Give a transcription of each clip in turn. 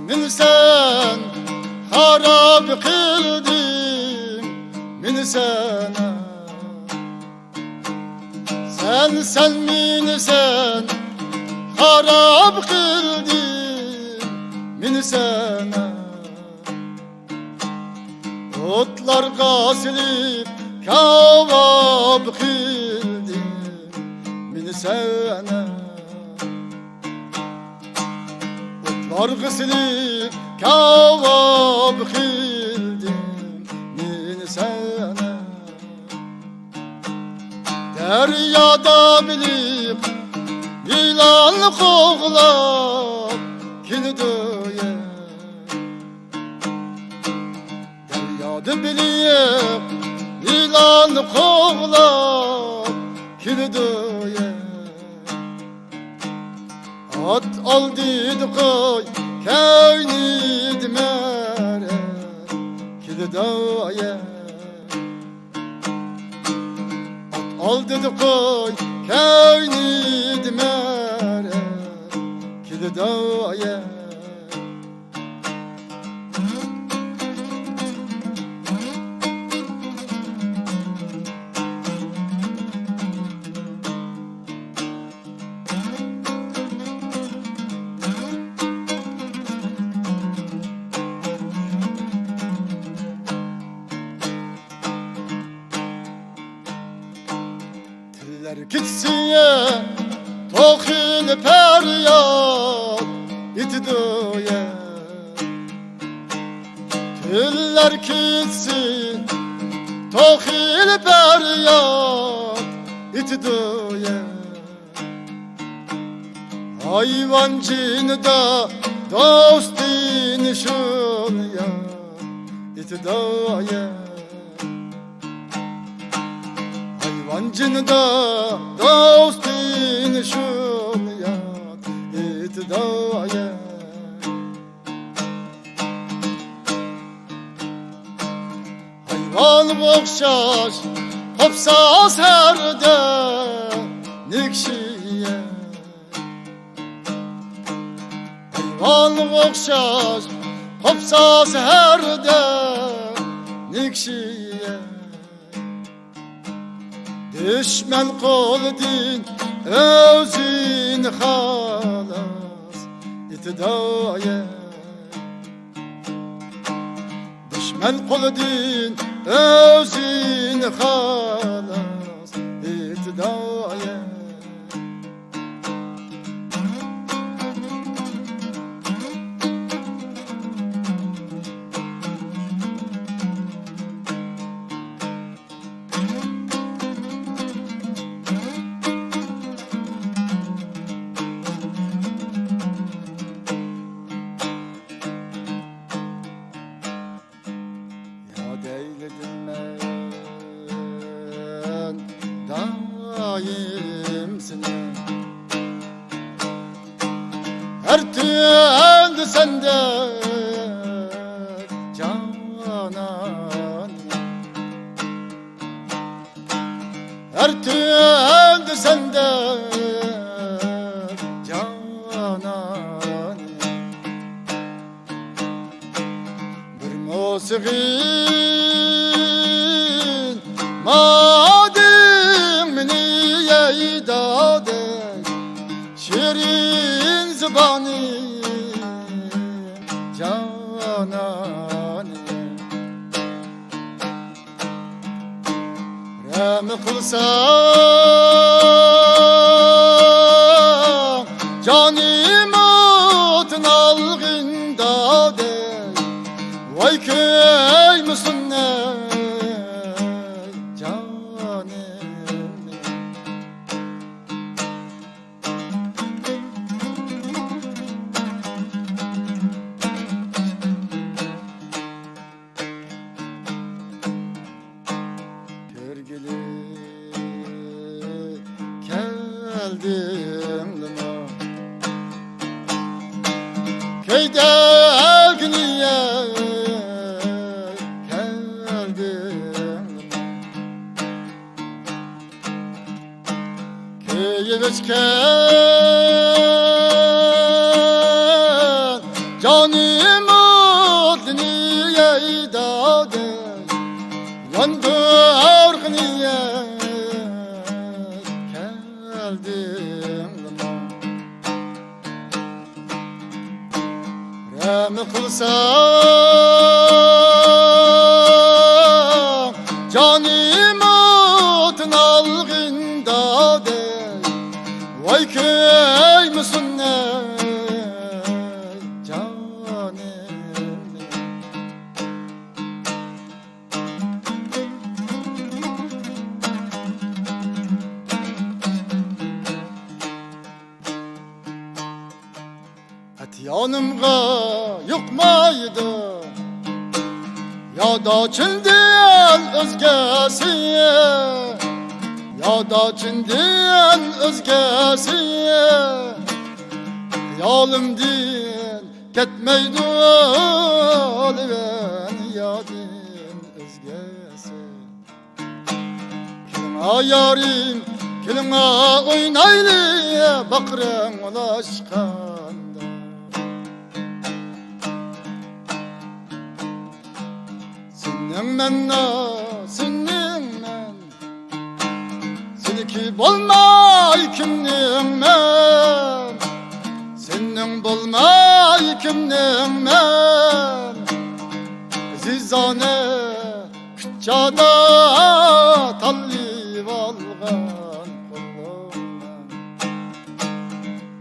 Meni sen harab kıldın, meni sana. Sen meni sen harab kıldın, meni sana. Otlar silip kavab kıldın, meni sana. Otlar silip kavab kıldın, meni sana. Deryada bilip yılan koğlap kildoya. Deryada bilip yılan koğlap kildoya. At aldıydı koy köynüydü mere kildoya. Aldıydı koy köynüydü mere kildoya. Gitsin ya tohil feryat itidoya. Tiller gitsin tohil feryat itidoya. Hayvan cinda dostin şun ya itidoya. Hayvancında dostin şun yat itidaya. Hayvan okşar hopsas herde nikşiye. Hayvan okşar hopsas herde nikşiye. Düşman koldin özün halas itidaya. Düşman koldin özün halas itidaya. Daimsin her türlü sende canan. Her türlü sende canan. Bir musikin şirin zubani canan. Rem kılsam canim otun algında de. Vay köy musun ne canim. Geldim lima köyde günüye geldim. Köye göçken canım geldim Remi kılsam canım otun algında de Vay köy müsün ne canım Et yanımga yokmaydı Ya da çindiyen özgesi Ya da çindiyen özgesi Yalım din ketmeydi ben yadin özgesi Kilima yarim kilima oynaylı Bakrem ulaşkanda Senin men senin men Seniki bolmay kimning men Senin bolmay kimning men Zizane küçada talli valgan kolumdan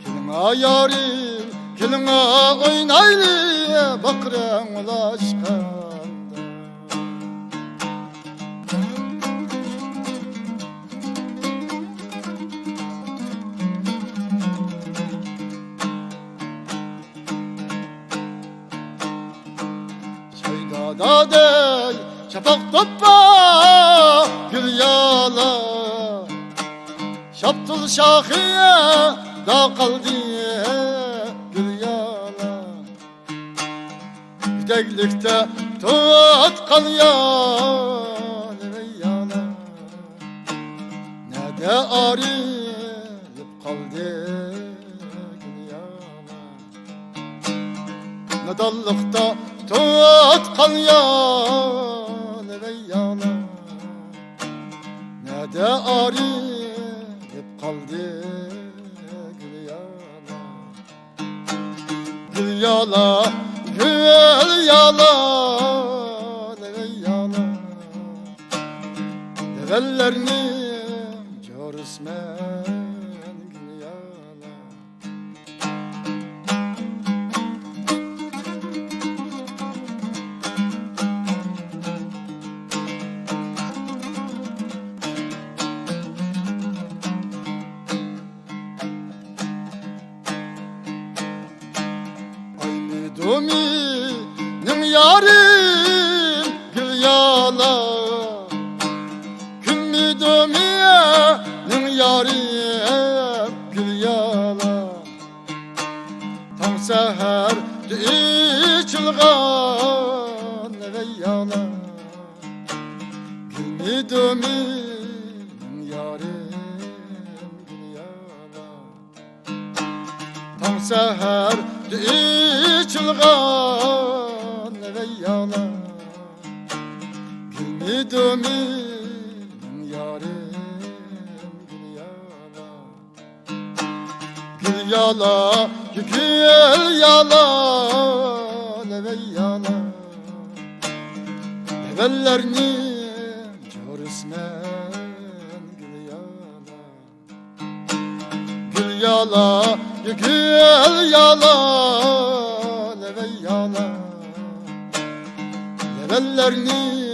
Kilima yarim kilima oynaylı Bakrem ulaşkan Da dey şafak toppa gül yala Şaptul şahiye da kaldı gül yala Güdeklikte tut kal yala Ne de arayıp kaldı gül yala Ne dallıkta tut kal yala Ne de arayıp kaldı gül yala Gül yala, gül yala Devellerini görüsmen gül yala Dumi'nin yarim gül yala Kümmi Dumi'nin yarim gül yala Tam seher içilgan yala Kümmi Dumi'nin yarim gül yala Tam seher içilgan yala Gülmi dömin yarim gül yala Gül yala, gül yala Devellerini görüsmen gül yala Gül yala, gül yala Devellerini